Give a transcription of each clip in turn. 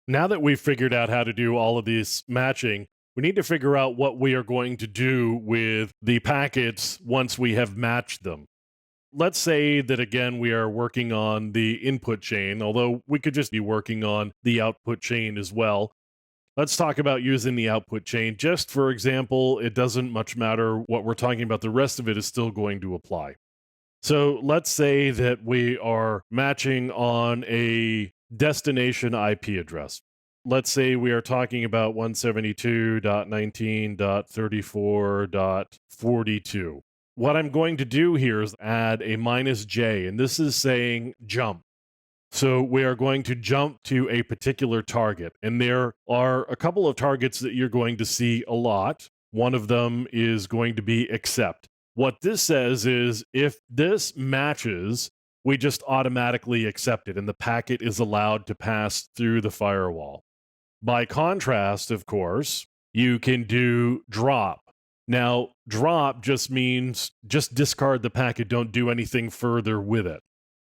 Now that we've figured out how to do all of this matching, we need to figure out what we are going to do with the packets once we have matched them. Let's say that again we are working on the input chain, although we could just be working on the output chain as well. Let's talk about using the output chain. Just for example, it doesn't much matter what we're talking about, the rest of it is still going to apply. So let's say that we are matching on a destination IP address. Let's say we are talking about 172.19.34.42. What I'm going to do here is add a minus J, and this is saying jump. So we are going to jump to a particular target, and there are a couple of targets that you're going to see a lot. One of them is going to be accept. What this says is if this matches, we just automatically accept it, and the packet is allowed to pass through the firewall. By contrast, of course, you can do drop. Now, drop just means just discard the packet, don't do anything further with it.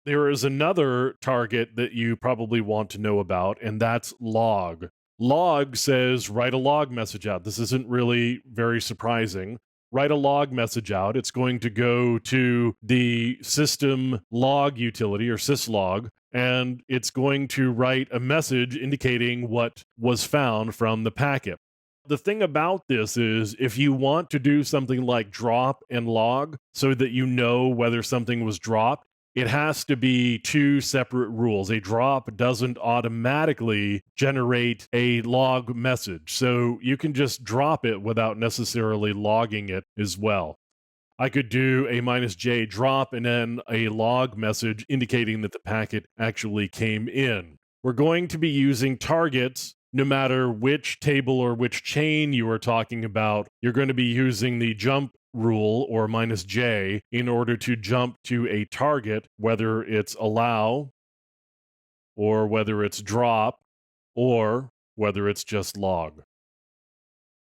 There is another target that you probably want to know about, and that's log. Log says write a log message out. This isn't really very surprising. Write a log message out. It's going to go to the system log utility or syslog, and it's going to write a message indicating what was found from the packet. The thing about this is if you want to do something like drop and log so that you know whether something was dropped, it has to be two separate rules. A drop doesn't automatically generate a log message. So you can just drop it without necessarily logging it as well. I could do a minus J drop and then a log message indicating that the packet actually came in. We're going to be using targets no matter which table or which chain you are talking about. You're going to be using the jump rule or minus J in order to jump to a target, whether it's allow or whether it's drop or whether it's just log.